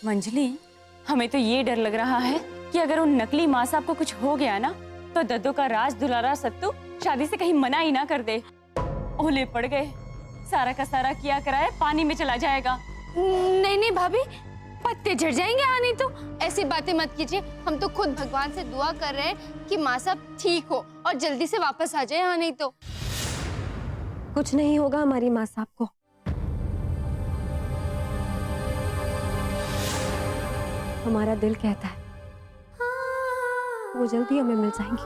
मंजली, हमें तो ये डर लग रहा है कि अगर उन नकली माँ साहब को कुछ हो गया ना, तो दद्दू का राज दुलारा सत्तू शादी से कहीं मना ही ना कर दे। ओले पड़ गए, सारा का सारा किया कराए पानी में चला जाएगा। नहीं नहीं भाभी, पत्ते झड़ जाएंगे। नहीं तो ऐसी बातें मत कीजिए। हम तो खुद भगवान से दुआ कर रहे हैं कि माँ साहब ठीक हो और जल्दी से वापस आ जाए। नहीं तो कुछ नहीं होगा हमारी माँ साहब को। हमारा दिल कहता है वो जल्दी हमें मिल जाएंगी।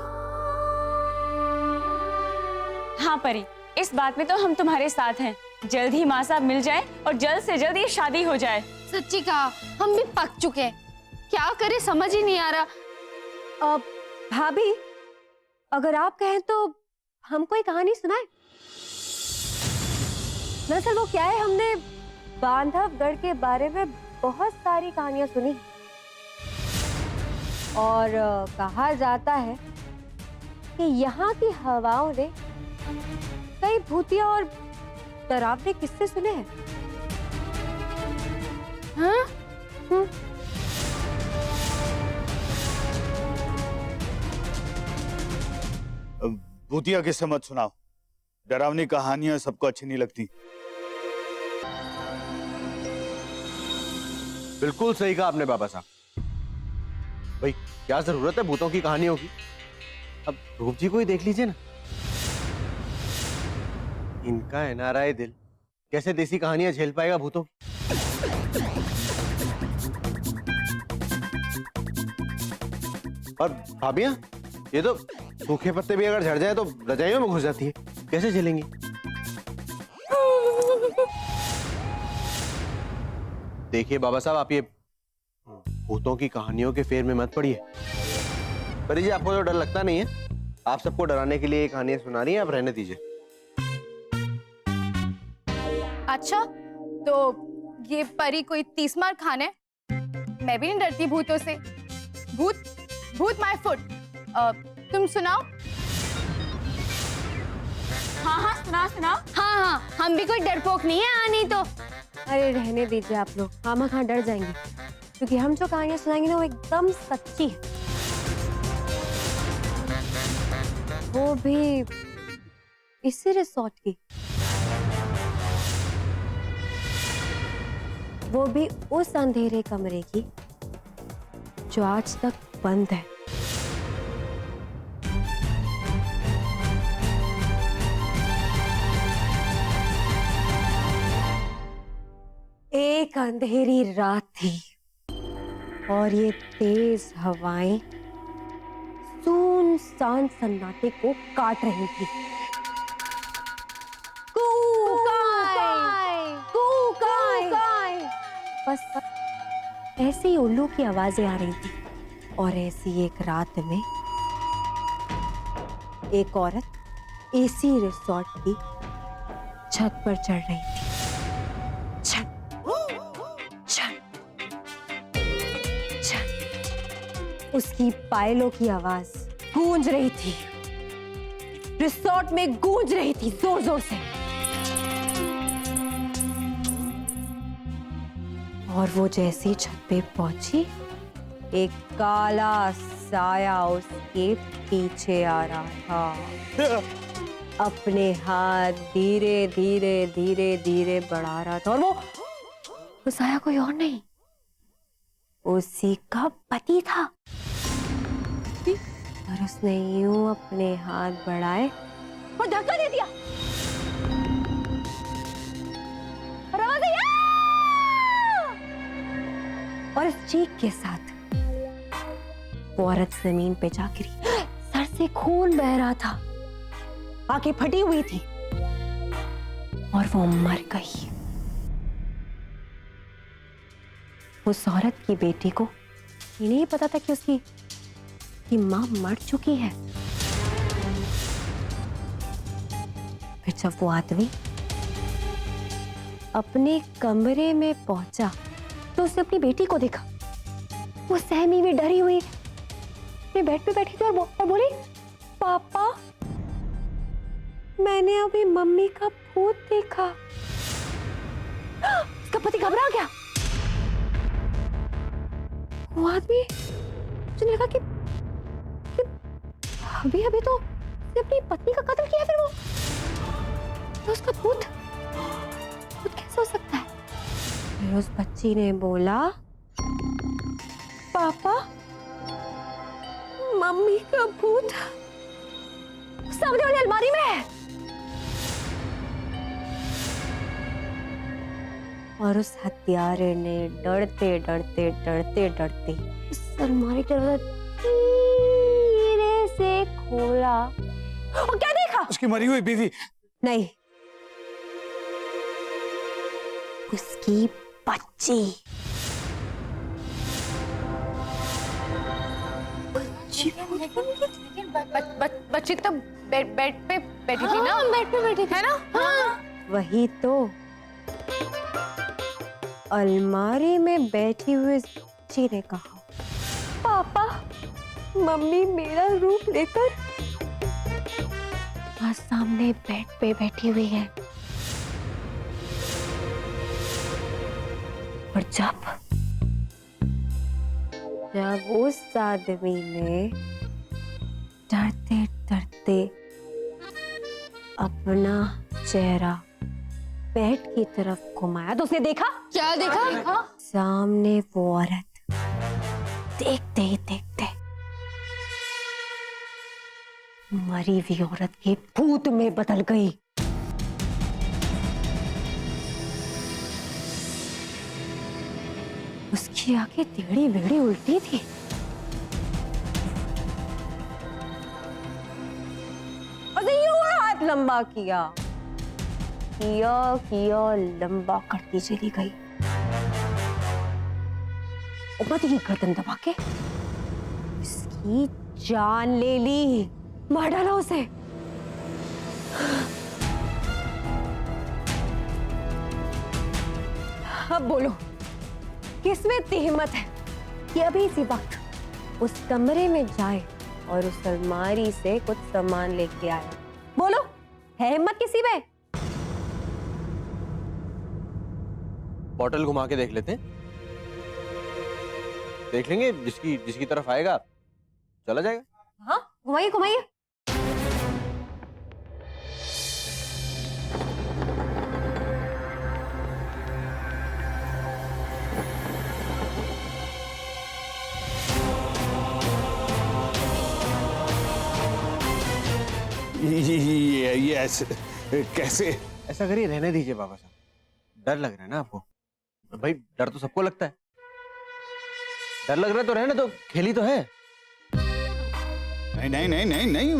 हाँ परी, इस बात में तो हम तुम्हारे साथ हैं। जल्द ही माँ साहब मिल जाए और जल्द से जल्द ये शादी हो जाए। सच्ची कहा, हम भी पक चुके हैं। क्या करे समझ ही नहीं आ रहा। भाभी, अगर आप कहें तो हम कोई कहानी सुनाए। दरअसल वो क्या है, हमने बांधवगढ़ के बारे में बहुत सारी कहानियां सुनी और कहा जाता है कि यहाँ की हवाओं ने कई भूतिया और डरावने किस्से सुने हैं। हाँ? भूतिया किस्से मत सुनाओ, डरावनी कहानियां सबको अच्छी नहीं लगती। बिल्कुल सही कहा आपने बाबा साहब। भाई क्या जरूरत है भूतों की कहानियों की? अब रूप जी को ही देख लीजिए ना। इनका एनआरआई दिल कैसे देसी कहानियां झेल पाएगा भूतों की? और भाभियां, ये तो सूखे पत्ते भी अगर झड़ जाए तो रजाइयों में घुस जाती है, कैसे झेलेंगी? देखिए बाबा साहब, आप ये भूतों की कहानियों के फेर में मत पड़िए। परी जी, आपको तो डर लगता नहीं है, आप सबको डराने के लिए कहानियां सुना रही हैं, आप रहने दीजिए। अच्छा, तो ये परी कोई 30 मार खान है? मैं भी नहीं डरती भूतों से। भूत भूत माय फुट। तुम सुनाओ। हाँ हाँ सुना सुना। हाँ हाँ, हम भी कोई डरपोक नहीं है। नहीं तो अरे रहने दीजिए आप लोग, हम कहाँ डर जाएंगे, क्योंकि हम जो कहानियां सुनाएंगे ना वो एकदम सच्ची है। वो भी इसी रिसोर्ट की, वो भी उस अंधेरे कमरे की जो आज तक बंद है। एक अंधेरी रात थी और ये तेज हवाएं सुनसान सन्नाटे को काट रही थी। बस ऐसी ही उल्लू की आवाजें आ रही थी। और ऐसी एक रात में एक औरत एसी रिसोर्ट की छत पर चढ़ रही थी। उसकी पायलों की आवाज गूंज रही थी, रिसोर्ट में गूंज रही थी जोर जोर से। और वो जैसी छत पे पहुंची, एक काला साया उसके पीछे आ रहा था। अपने हाथ धीरे धीरे धीरे धीरे बढ़ा रहा था और वो साया कोई और नहीं, उसी का पति था। और उसने यूं अपने हाथ बढ़ाए और धक्का दे दिया। और आवाज आई, और इस चीख के साथ वो औरत जमीन पे जा गिरी। सर से खून बह रहा था, आंखें फटी हुई थी और वो मर गई। उस औरत की बेटी को ये नहीं पता था कि उसकी मां मर चुकी है। फिर जब वो आदमी अपने कमरे में पहुंचा तो उसने अपनी बेटी को देखा। वो सहमी हुई डरी हुई अपने बेड पे बैठी थी और बोली, पापा मैंने अभी मम्मी का भूत देखा। उसका पति घबरा गया वो आदमी मुझे लगा कि अभी अभी तो उसने अपनी पत्नी का कत्ल किया, फिर वो तो उसका भूत भूत कैसे हो सकता है? फिर उस बच्ची ने बोला, पापा मम्मी का भूत सामने वाली अलमारी में है। और उस हत्यारे ने डरते डरते डरते डरते उस अलमारी के दरवाजा धीरे से खोला और क्या देखा? उसकी मरी हुई बीवी। नहीं, उसकी बच्ची। बच्ची तो बेड पे बैठी थी ना? बेड पे बैठी थी, है ना? हाँ। वही तो, अलमारी में बैठी हुई उस बच्ची ने कहा, पापा मम्मी मेरा रूप लेकर आज सामने बेड पे बैठी हुई है। और जब उस आदमी ने डरते डरते अपना चेहरा बेड की तरफ घुमाया तो उसने देखा। क्या देखा? सामने वो औरत देखते ही देखते मरी हुई औरत के भूत में बदल गई। उसकी आंखें टेढ़ी बेढ़ी उल्टी थी। और यूं हाथ लंबा किया लंबा करती चली गई। उपति की गर्दन दबा के उसकी जान ले ली, मार डाला उसे। अब बोलो, किसमें इतनी हिम्मत है कि अभी इसी वक्त उस कमरे में जाए और उस अलमारी से कुछ सामान लेके आए? बोलो, है हिम्मत किसी में? बॉटल घुमा के देख लेते हैं, देख लेंगे, जिसकी तरफ आएगा चला जाएगा। हाँ, घुमाइए घुमाइए। ये ऐसे कैसे? ऐसा करिए, रहने दीजिए बाबा साहब, डर लग रहा है ना आपको? भाई डर तो सबको लगता है, डर लग रहा है तो रहने दो, खेली तो है। नहीं नहीं नहीं नहीं नहीं,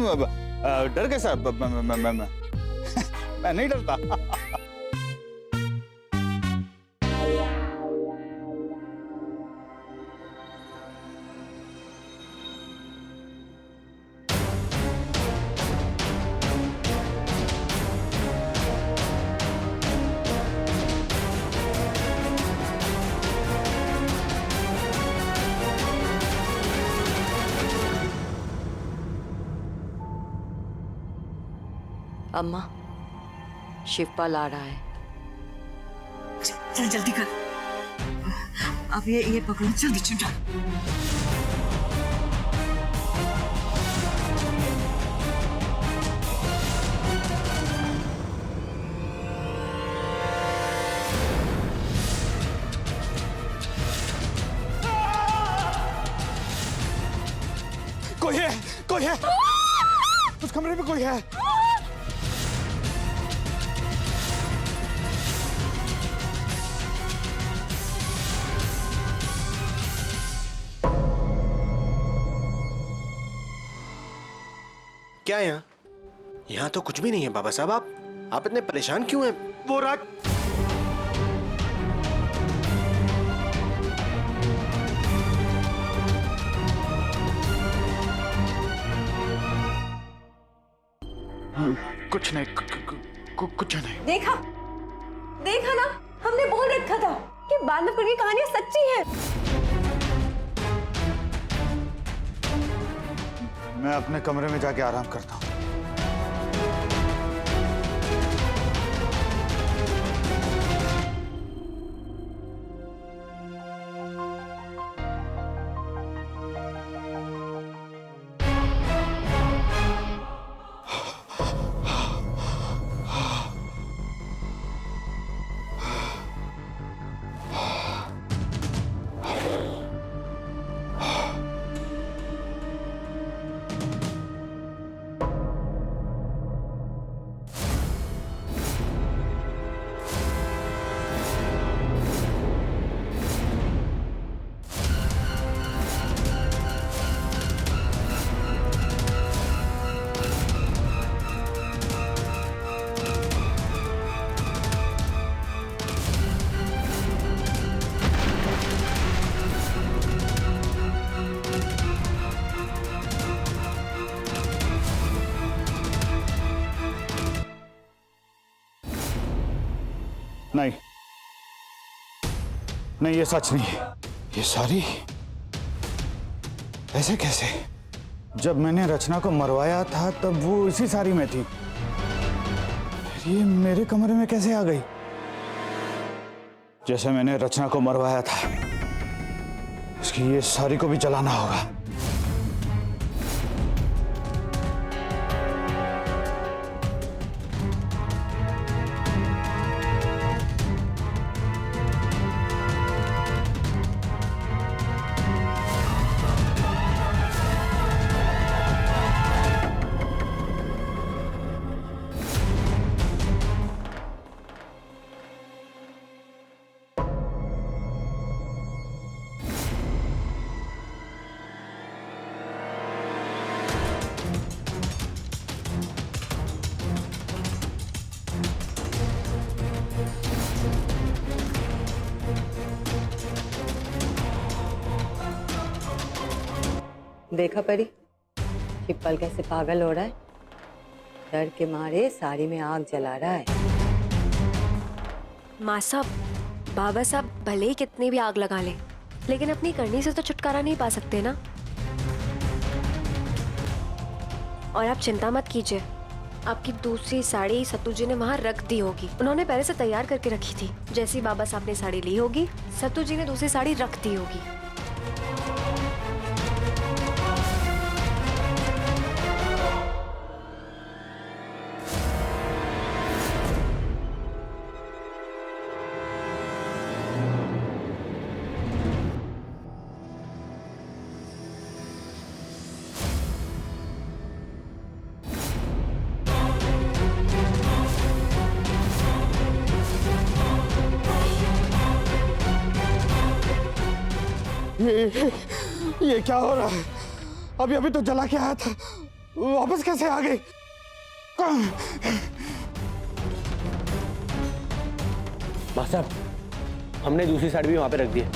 डर कैसा? मैं नहीं डरता। अम्मा, शिवपाल आ रहा है। चल जल्दी कर। अब ये पकड़ो, जल्दी चुटा। कोई है, कोई है, उस कमरे में कोई है। क्या यहाँ तो कुछ भी नहीं है बाबा साहब। आप इतने परेशान क्यों हैं? वो रात कुछ नहीं, कुछ नहीं। देखा ना, हमने बोल रखा था कि बांदरपुर की कहानी सच्ची है। मैं अपने कमरे में जाके आराम करता हूँ। नहीं नहीं, ये सच नहीं है। ये सारी ऐसे कैसे? जब मैंने रचना को मरवाया था तब वो इसी साड़ी में थी, फिर ये मेरे कमरे में कैसे आ गई? जैसे मैंने रचना को मरवाया था, उसकी ये साड़ी को भी जलाना होगा। देखा परी, शिवपाल कैसे पागल हो रहा है, डर के मारे साड़ी में आग जला रहा है। माँ साहब, बाबा साहब भले ही कितनी भी आग लगा ले, लेकिन अपनी करनी से तो छुटकारा नहीं पा सकते ना। और आप चिंता मत कीजिए, आपकी दूसरी साड़ी सत्तू जी ने वहाँ रख दी होगी। उन्होंने पहले से तैयार करके रखी थी। जैसे ही बाबा साहब ने साड़ी ली होगी, सत्तू जी ने दूसरी साड़ी रख दी होगी। ये क्या हो रहा है? अभी अभी तो जला के आया था, वापस कैसे आ गई? माँ साहब, हमने दूसरी साड़ी भी वहां पे रख दी है।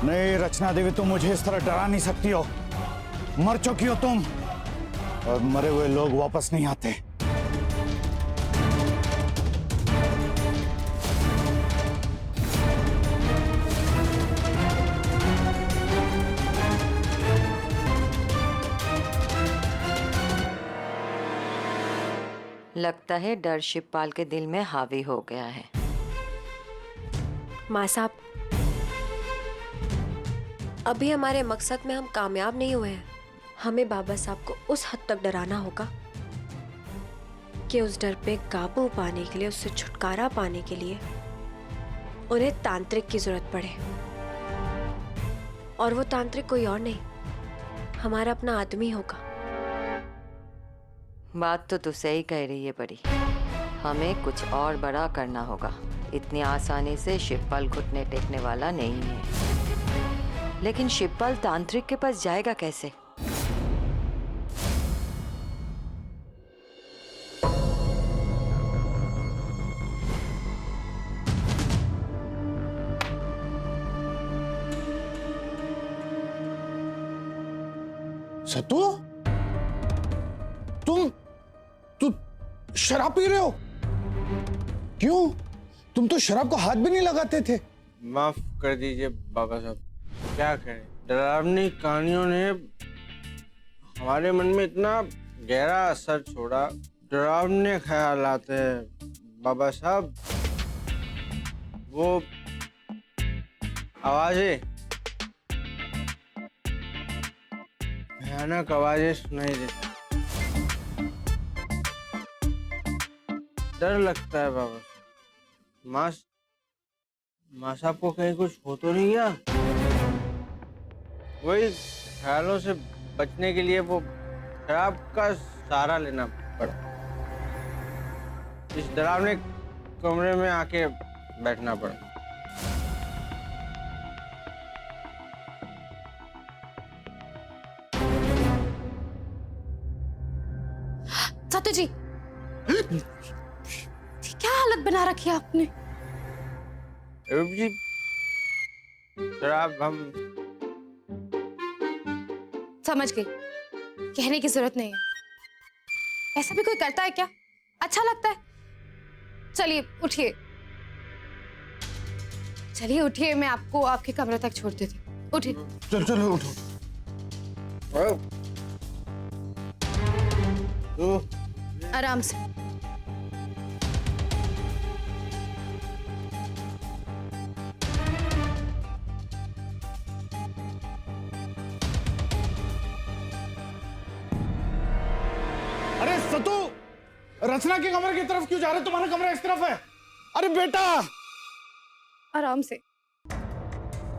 नहीं रचना देवी, तुम मुझे इस तरह डरा नहीं सकती हो। मर चुकी हो तुम, और मरे हुए लोग वापस नहीं आते। लगता है डर शिवपाल के दिल में हावी हो गया है। माँ साहब, अभी हमारे मकसद में हम कामयाब नहीं हुए हैं। हमें बाबा साहब को उस हद तक डराना होगा कि उस डर पे काबू पाने के लिए, उससे छुटकारा पाने के लिए उन्हें तांत्रिक की जरूरत पड़े। और वो तांत्रिक कोई और नहीं, हमारा अपना आदमी होगा। बात तो तू सही कह रही है परी, हमें कुछ और बड़ा करना होगा। इतनी आसानी से शिवपाल घुटने टेकने वाला नहीं है। लेकिन शिवपाल तांत्रिक के पास जाएगा कैसे? सत्तू, तुम शराब पी रहे हो? क्यों? तुम तो शराब को हाथ भी नहीं लगाते थे। माफ कर दीजिए बाबा साहब, क्या करें, डरावनी कहानियों ने हमारे मन में इतना गहरा असर छोड़ा। डरावने ख्याल आते हैं बाबा साहब, वो आवाजें, भयानक आवाजें सुनाई देती, डर लगता है बाबा साहब। माँ साहब को कहीं कुछ हो तो नहीं गया? वही ख्यालों से बचने के लिए वो शराब का सहारा लेना पड़ा। इस डरावने कमरे में आके बैठना पड़ा। सत्तू जी, क्या हालत बना रखी है आपने? रूप जी, शराब हम समझ गई, कहने की जरूरत नहीं है। ऐसा भी कोई करता है क्या? अच्छा लगता है? चलिए उठिए, चलिए उठिए, मैं आपको आपके कमरे तक छोड़ देती हूँ। उठिए। चलो चलो उठो। आराम से। अरे सतु, रचना के कमरे की तरफ क्यों जा रहे? तुम्हारा कमरा इस तरफ है। अरे बेटा, आराम से।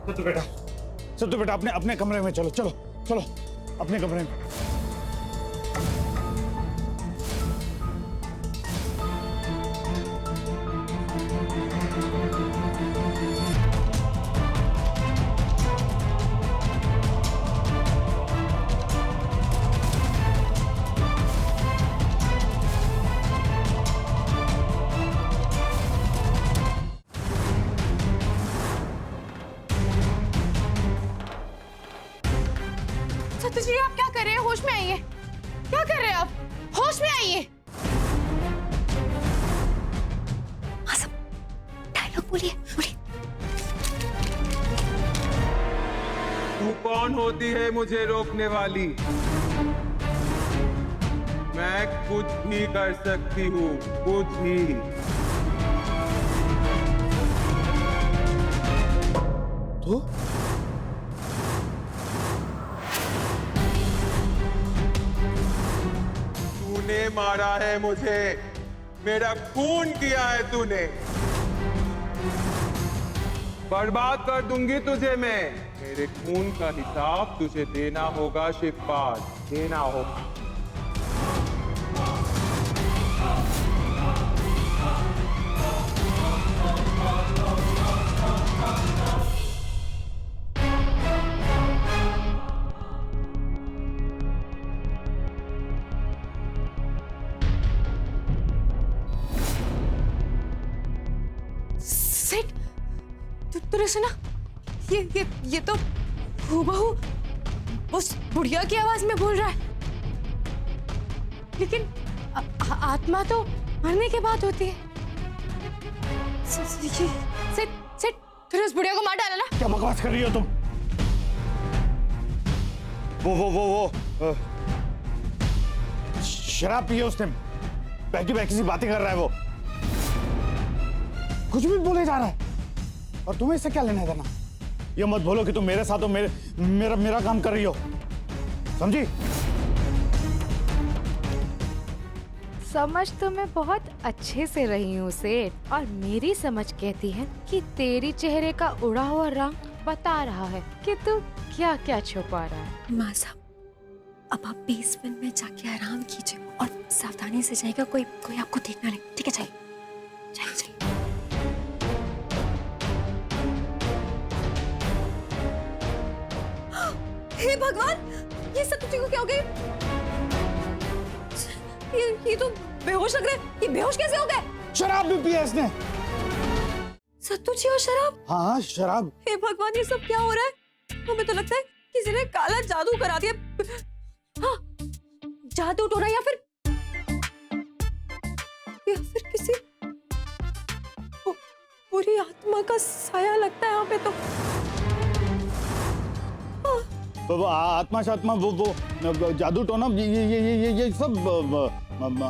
सतु बेटा, सतु बेटा, अपने अपने कमरे में चलो, चलो चलो अपने कमरे में। सत्तू जी, आप क्या कर रहे हैं? होश में आइए। क्या कर रहे हैं आप? होश में आइए। डायलॉग बोलिए, बोलिए। तू कौन होती है मुझे रोकने वाली? मैं कुछ भी कर सकती हूँ, कुछ भी। तो तूने मारा है मुझे, मेरा खून किया है तूने। बर्बाद कर दूंगी तुझे मैं। मेरे खून का हिसाब तुझे देना होगा शिवपाल, देना होगा। सेठ, तूने सुना? ये तो हूबहू उस बुढ़िया की आवाज में बोल रहा है। लेकिन आत्मा तो मरने के बाद होती है। सेठ, तूने उस बुढ़िया को मार डाला ना? क्या बकवास कर रही हो तुम? वो शराब पी है उसने, बैठी बैठी सी बातें कर रहा है वो, कुछ भी बोले जा रहा है। और तुम्हें इससे क्या लेना देना? ये मत बोलो कि तुम मेरे साथ हो, मेरा काम कर रही हो, समझी? समझ तो मैं बहुत अच्छे से रही हूँ सेठ, और मेरी समझ कहती है कि तेरी चेहरे का उड़ा हुआ रंग बता रहा है कि तू क्या क्या छुपा रहा है। माँ साहब, अब आप बेसमेंट में जाके आराम कीजिए और सावधानी से जाइएगा, कोई आपको देखना नहीं। ठीक है, जाइए। हे भगवान, ये सत्तू जी को क्या हो गया? ये तो बेहोश लग रहा है। ये बेहोश कैसे हो गए? शराब भी पी है इसने। सत्तू जी और शराब? हाँ, शराब। हे भगवान, ये सब क्या हो रहा है? हमें तो लगता है किसी ने काला जादू करा दिया। हाँ, जादू टोना या फिर किसी बुरी आत्मा का साया लगता है यहाँ पे तो। आत्मा शात्मा वो जादू टोना ये सब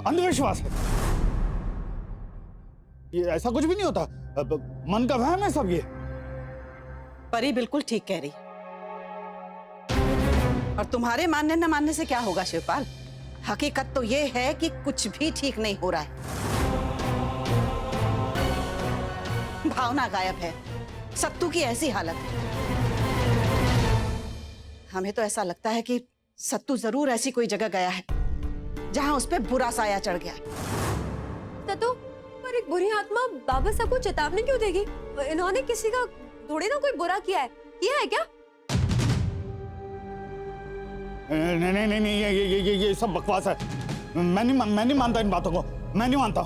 अंधविश्वास है। ये ऐसा कुछ भी नहीं होता, मन का वहम है सब ये। परी बिल्कुल ठीक कह रही। और तुम्हारे मानने न मानने से क्या होगा शिवपाल? हकीकत तो ये है कि कुछ भी ठीक नहीं हो रहा है। भावना गायब है, सत्तू की ऐसी हालत है। हमें तो ऐसा लगता है कि सत्तू जरूर ऐसी कोई जगह गया है जहां उस पे बुरा साया चढ़ गया है। तो पर एक बुरी आत्मा बाबा साहब को चेतावनी क्यों देगी? इन्होंने किसी का थोड़ी ना कोई बुरा किया है क्या? नहीं, ये सब बकवास है। मैं नहीं मानता इन बातों को। मैं नहीं मानता।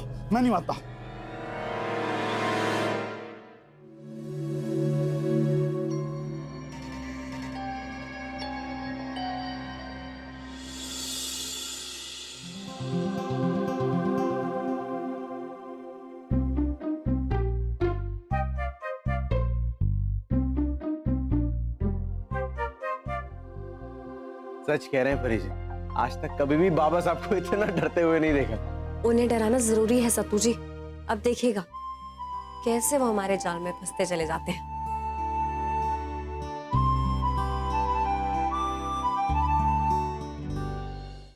सच कह रहे हैं परी जी, आज तक कभी भी बाबा साहब को इतना डरते हुए नहीं देखा। उन्हें डराना जरूरी है सत्तू जी। अब देखिएगा कैसे वो हमारे जाल में फंसते चले जाते हैं।